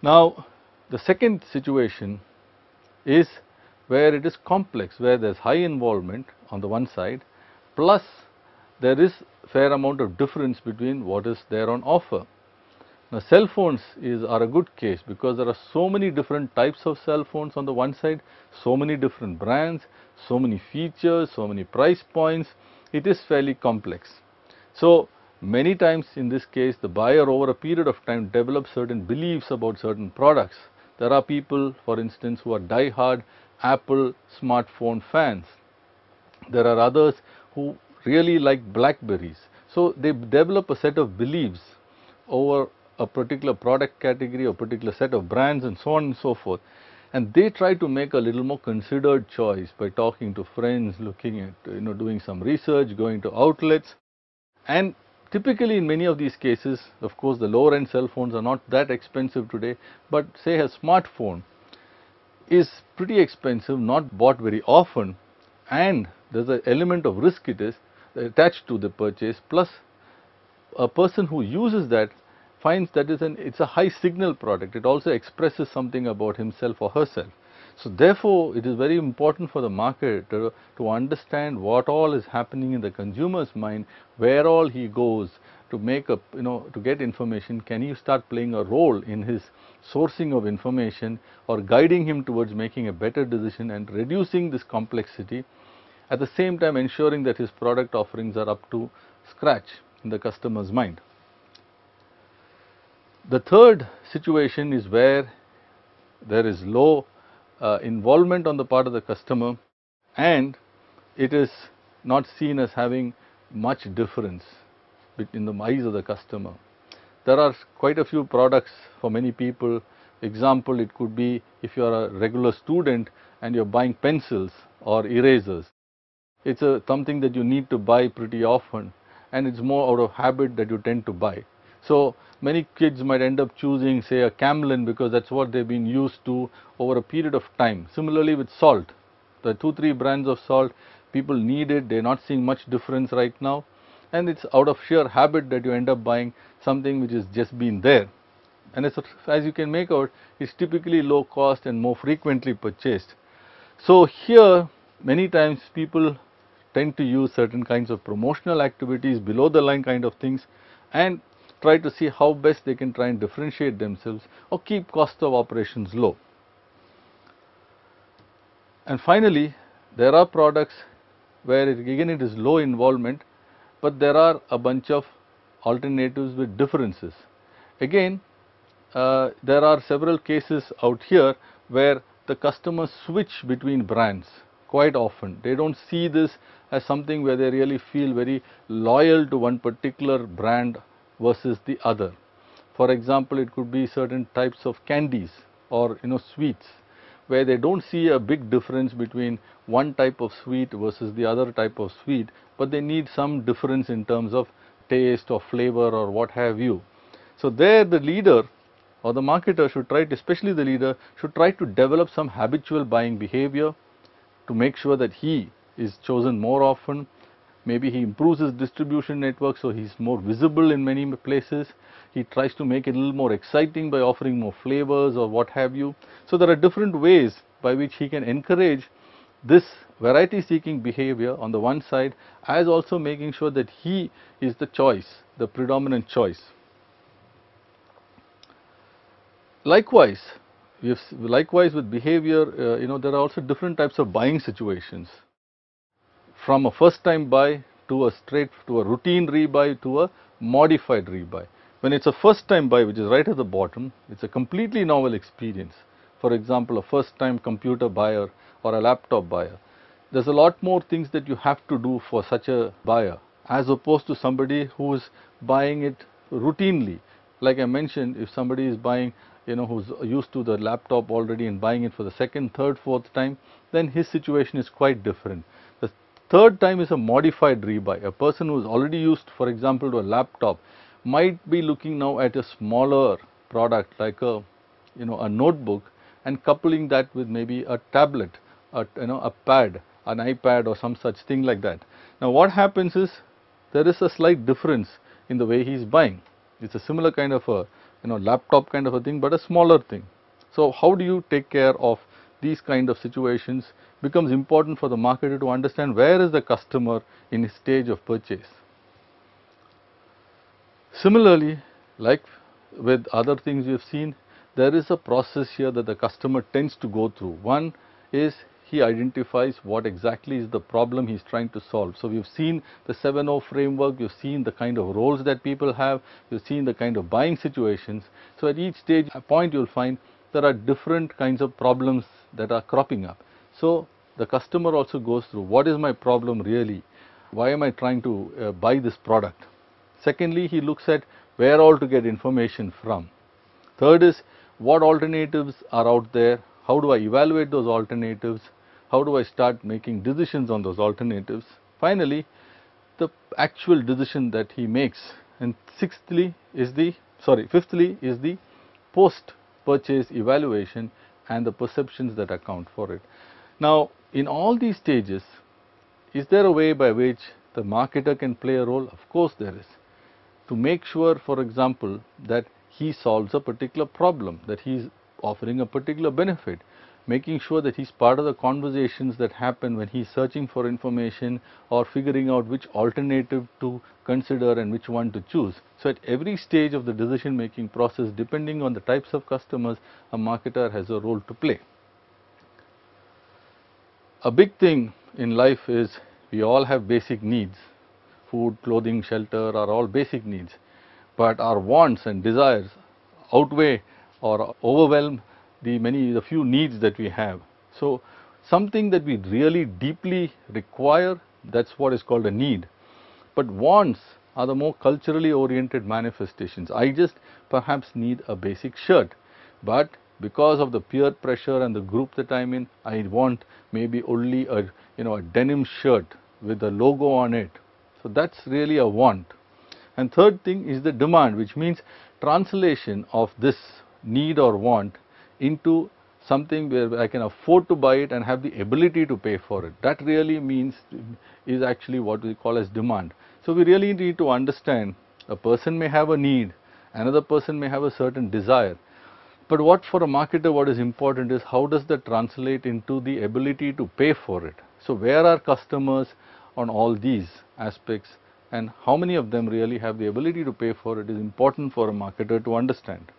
Now, the second situation is where it is complex, where there is high involvement on the one side, plus there is fair amount of difference between what is there on offer. Now, cell phones are a good case because there are so many different types of cell phones on the one side, so many different brands, so many features, so many price points. It is fairly complex. So, many times in this case, the buyer over a period of time develops certain beliefs about certain products. There are people, for instance, who are die-hard Apple smartphone fans. There are others who really like Blackberries. So, they develop a set of beliefs over a particular product category, a particular set of brands and so on and so forth. And they try to make a little more considered choice by talking to friends, looking at, doing some research, going to outlets. And typically in many of these cases, of course, the lower end cell phones are not that expensive today, but say a smartphone is pretty expensive, not bought very often, and there's an element of risk it is attached to the purchase, plus a person who uses that finds that it's a high signal product. It also expresses something about himself or herself. So therefore, it is very important for the marketer to understand what all is happening in the consumer's mind, where all he goes to make up, to get information. Can he start playing a role in his sourcing of information or guiding him towards making a better decision and reducing this complexity, at the same time ensuring that his product offerings are up to scratch in the customer's mind. The third situation is where there is low involvement on the part of the customer and it is not seen as having much difference in the eyes of the customer. There are quite a few products for many people. Example, it could be if you are a regular student and you are buying pencils or erasers. It's something that you need to buy pretty often, and it's more out of habit that you tend to buy. So many kids might end up choosing, say, a Camlin because that's what they've been used to over a period of time. Similarly with salt, the 2-3 brands of salt, people need it, they're not seeing much difference right now, and it's out of sheer habit that you end up buying something which has just been there. And as you can make out, it's typically low cost and more frequently purchased. So here, many times people tend to use certain kinds of promotional activities, below the line kind of things, and try to see how best they can try and differentiate themselves or keep cost of operations low. And finally, there are products where again it is low involvement, but there are a bunch of alternatives with differences. Again, there are several cases out here where the customers switch between brands quite often. They don't see this as something where they really feel very loyal to one particular brand versus the other. For example, it could be certain types of candies or sweets where they don't see a big difference between one type of sweet versus the other type of sweet, but they need some difference in terms of taste or flavor or what have you. So there the leader or the marketer should try to, especially the leader, should try to develop some habitual buying behavior to make sure that he is chosen more often. Maybe he improves his distribution network so he's more visible in many places. He tries to make it a little more exciting by offering more flavors or what have you. So there are different ways by which he can encourage this variety seeking behavior on the one side, as also making sure that he is the choice, the predominant choice. Likewise, with behavior, there are also different types of buying situations. From a first time buy to a routine rebuy to a modified rebuy. When it's a first time buy, which is right at the bottom, it's a completely novel experience. For example, a first time computer buyer or a laptop buyer. There's a lot more things that you have to do for such a buyer as opposed to somebody who is buying it routinely. Like I mentioned, if somebody is buying, who's used to the laptop already and buying it for the second, third, fourth time, then his situation is quite different. The third time is a modified rebuy. A person who is already used, for example, to a laptop might be looking now at a smaller product like a notebook and coupling that with maybe a tablet, a pad, an iPad or some such thing like that. Now what happens is there is a slight difference in the way he is buying. It's a similar kind of a laptop kind of a thing, but a smaller thing. So how do you take care of these kind of situations becomes important for the marketer to understand where is the customer in his stage of purchase. Similarly, like with other things we have seen, there is a process here that the customer tends to go through. One is he identifies what exactly is the problem he is trying to solve. So, we have seen the 7O framework, we have seen the kind of roles that people have, we have seen the kind of buying situations. So, at each stage point you will find there are different kinds of problems that are cropping up. So, the customer also goes through what is my problem really, why am I trying to buy this product. Secondly, he looks at where all to get information from. Third is what alternatives are out there, how do I evaluate those alternatives, how do I start making decisions on those alternatives. Finally, the actual decision that he makes, and fifthly is the post purchase evaluation and the perceptions that account for it. Now, in all these stages, is there a way by which the marketer can play a role? Of course there is. To make sure, for example, that he solves a particular problem, that he is offering a particular benefit, making sure that he is part of the conversations that happen when he is searching for information or figuring out which alternative to consider and which one to choose. So, at every stage of the decision making process, depending on the types of customers, a marketer has a role to play. A big thing in life is we all have basic needs. Food, clothing, shelter are all basic needs, but our wants and desires outweigh or overwhelm the few needs that we have. So, something that we really deeply require, that is what is called a need, but wants are the more culturally oriented manifestations. I just perhaps need a basic shirt, but because of the peer pressure and the group that I am in, I want maybe only a denim shirt with a logo on it. So, that is really a want. And third thing is the demand, which means translation of this need or want into something where I can afford to buy it and have the ability to pay for it. That really is actually what we call as demand. So, we really need to understand a person may have a need, another person may have a certain desire. But what for a marketer, what is important is how does that translate into the ability to pay for it. So, where are customers on all these aspects and how many of them really have the ability to pay for it is important for a marketer to understand.